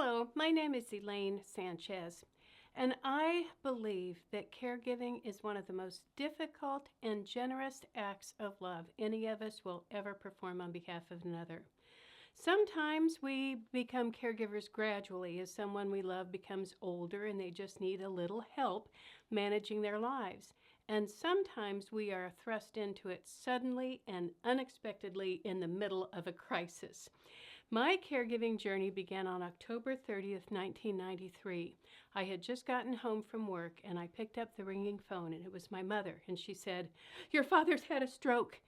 Hello, my name is Elaine Sanchez, and I believe that caregiving is one of the most difficult and generous acts of love any of us will ever perform on behalf of another. Sometimes we become caregivers gradually as someone we love becomes older and they just need a little help managing their lives. And sometimes we are thrust into it suddenly and unexpectedly in the middle of a crisis. My caregiving journey began on October 30th, 1993. I had just gotten home from work and I picked up the ringing phone and it was my mother and she said, "Your father's had a stroke."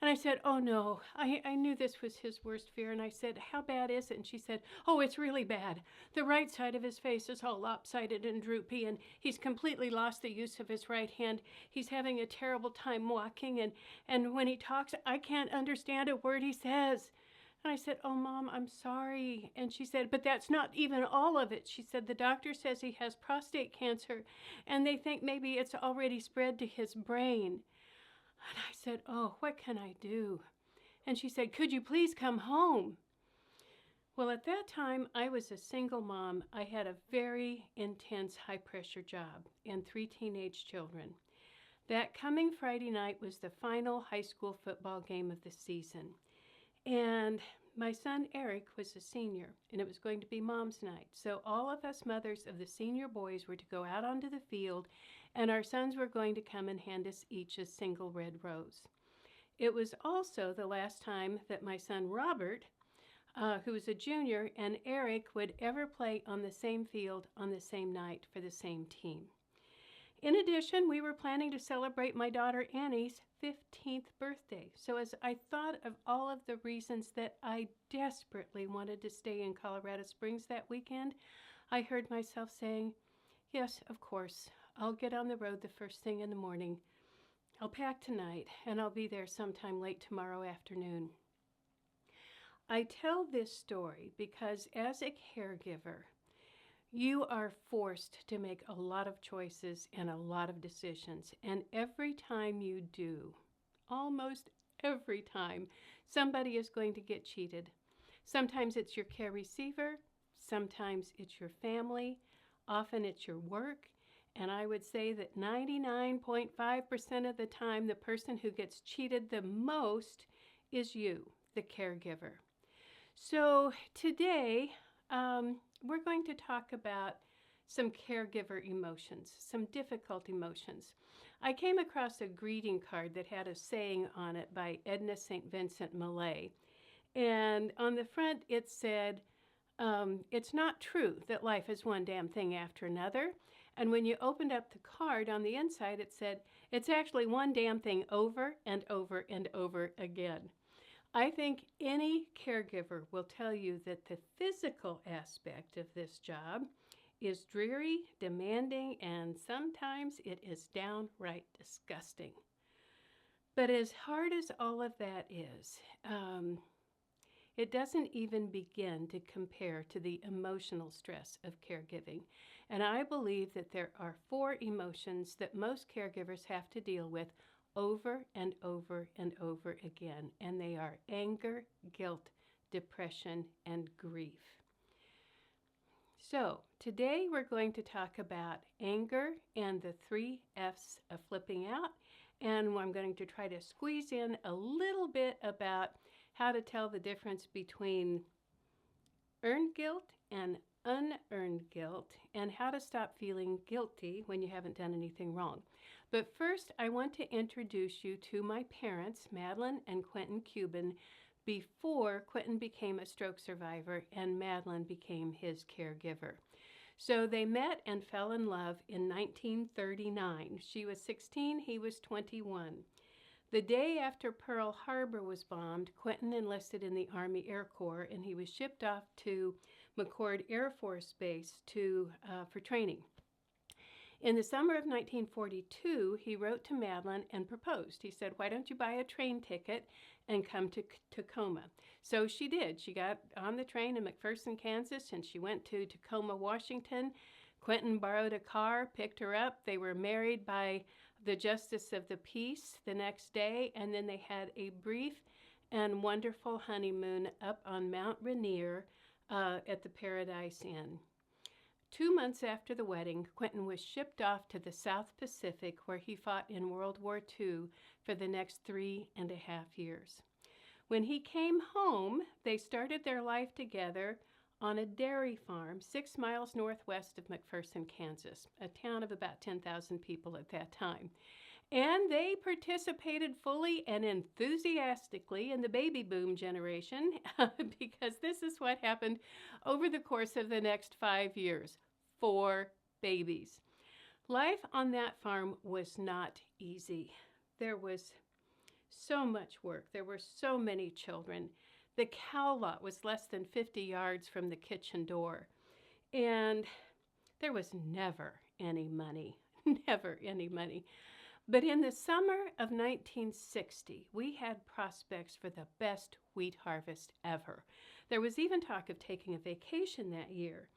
And I said, "Oh no, I knew this was his worst fear." And I said, "How bad is it?" And she said, "Oh, it's really bad. The right side of his face is all lopsided and droopy and he's completely lost the use of his right hand. He's having a terrible time walking and when he talks, I can't understand a word he says." And I said, "Oh, Mom, I'm sorry." And she said, "But that's not even all of it." She said, "The doctor says he has prostate cancer and they think maybe it's already spread to his brain." And I said, "Oh, what can I do?" And she said, "Could you please come home?" Well, at that time, I was a single mom. I had a very intense high-pressure job and 3 teenage children. That coming Friday night was the final high school football game of the season. And my son Eric was a senior, and it was going to be Mom's night. So all of us mothers of the senior boys were to go out onto the field, and our sons were going to come and hand us each a single red rose. It was also the last time that my son Robert, who was a junior, and Eric would ever play on the same field on the same night for the same team. In addition, we were planning to celebrate my daughter Annie's 15th birthday. So as I thought of all of the reasons that I desperately wanted to stay in Colorado Springs that weekend, I heard myself saying, "Yes, of course, I'll get on the road the first thing in the morning. I'll pack tonight and I'll be there sometime late tomorrow afternoon." I tell this story because as a caregiver, you are forced to make a lot of choices and a lot of decisions. And every time you do, almost every time, somebody is going to get cheated. Sometimes it's your care receiver, sometimes it's your family, often it's your work. And I would say that 99.5% of the time, the person who gets cheated the most is you, the caregiver. So today, we're going to talk about some caregiver emotions, some difficult emotions. I came across a greeting card that had a saying on it by Edna St. Vincent Millay. And on the front it said, "It's not true that life is one damn thing after another." And when you opened up the card on the inside, it said, "It's actually one damn thing over and over and over again." I think any caregiver will tell you that the physical aspect of this job is dreary, demanding, and sometimes it is downright disgusting. But as hard as all of that is, it doesn't even begin to compare to the emotional stress of caregiving. And I believe that there are 4 emotions that most caregivers have to deal with over and over and over again, and they are anger, guilt, depression, and grief. So today we're going to talk about anger and the 3 F's of flipping out, and I'm going to try to squeeze in a little bit about how to tell the difference between earned guilt and unearned guilt, and how to stop feeling guilty when you haven't done anything wrong. But first, I want to introduce you to my parents, Madelyn and Quentin Cuban, before Quentin became a stroke survivor and Madelyn became his caregiver. So they met and fell in love in 1939. She was 16, he was 21. The day after Pearl Harbor was bombed, Quentin enlisted in the Army Air Corps and he was shipped off to McChord Air Force Base for training. In the summer of 1942, he wrote to Madelyn and proposed. He said, "Why don't you buy a train ticket and come to Tacoma?" So she did. She got on the train in McPherson, Kansas, and she went to Tacoma, Washington. Quentin borrowed a car, picked her up. They were married by the Justice of the Peace the next day, and then they had a brief and wonderful honeymoon up on Mt Rainier at the Paradise Inn. 2 months after the wedding, Quentin was shipped off to the South Pacific, where he fought in World War II for the next 3.5 years. When he came home, they started their life together on a dairy farm 6 miles northwest of McPherson, Kansas, a town of about 10,000 people at that time. And they participated fully and enthusiastically in the baby boom generation because this is what happened over the course of the next 5 years. 4 babies. Life on that farm was not easy. There was so much work. There were so many children. The cow lot was less than 50 yards from the kitchen door. And there was never any money. Never any money. But in the summer of 1960, we had prospects for the best wheat harvest ever. There was even talk of taking a vacation that year.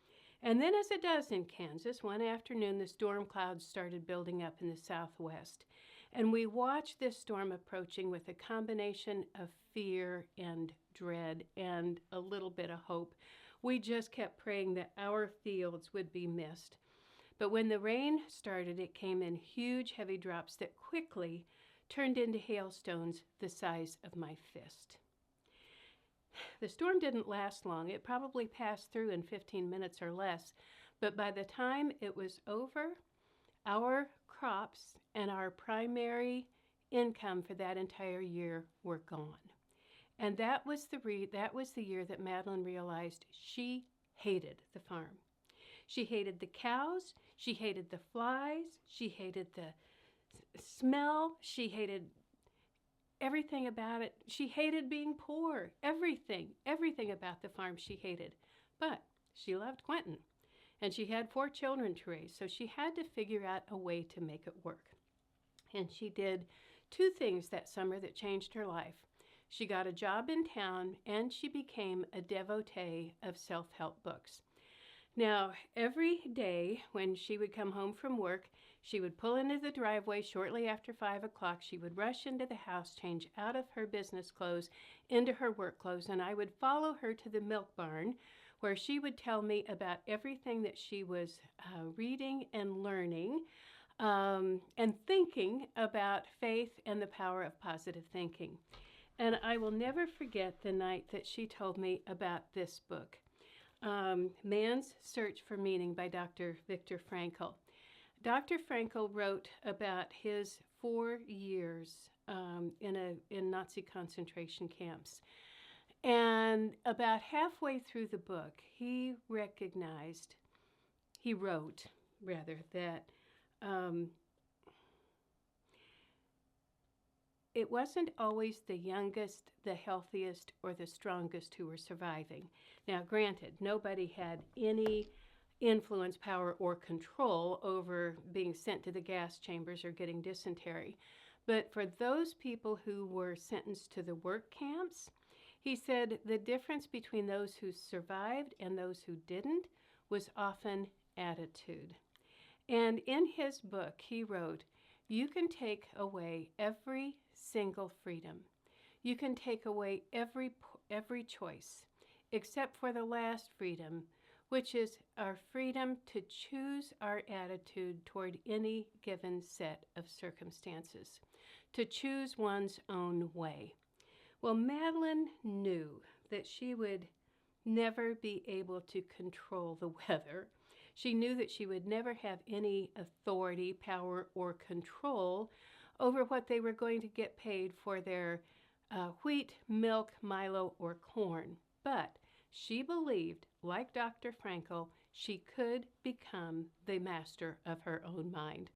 And then, as it does in Kansas, one afternoon the storm clouds started building up in the southwest. And we watched this storm approaching with a combination of fear and dread and a little bit of hope. We just kept praying that our fields would be missed. But when the rain started, it came in huge, heavy drops that quickly turned into hailstones the size of my fist. The storm didn't last long. It probably passed through in 15 minutes or less. But by the time it was over, our crops and our primary income for that entire year were gone. And that was the year that Madelyn realized she hated the farm. She hated the cows, she hated the flies, she hated the smell, she hated everything about it. She hated being poor, everything about the farm she hated. But she loved Quentin, and she had 4 children to raise, so she had to figure out a way to make it work. And she did 2 things that summer that changed her life. She got a job in town, and she became a devotee of self-help books. Now, every day when she would come home from work, she would pull into the driveway shortly after 5 o'clock. She would rush into the house, change out of her business clothes into her work clothes, and I would follow her to the milk barn, where she would tell me about everything that she was reading and learning and thinking about faith and the power of positive thinking. And I will never forget the night that she told me about this book, Man's Search for Meaning by Dr. Viktor Frankl. Dr. Frankl wrote about his 4 years in Nazi concentration camps. And about halfway through the book, he wrote that it wasn't always the youngest, the healthiest, or the strongest who were surviving. Now, granted, nobody had any influence, power, or control over being sent to the gas chambers or getting dysentery. But for those people who were sentenced to the work camps, he said the difference between those who survived and those who didn't was often attitude. And in his book, he wrote, "You can take away every single freedom. You can take away every choice, except for the last freedom, which is our freedom to choose our attitude toward any given set of circumstances, to choose one's own way." Well, Madelyn knew that she would never be able to control the weather. She knew that she would never have any authority, power, or control over what they were going to get paid for their wheat, milk, Milo, or corn. But she believed, like Dr. Frankl, she could become the master of her own mind.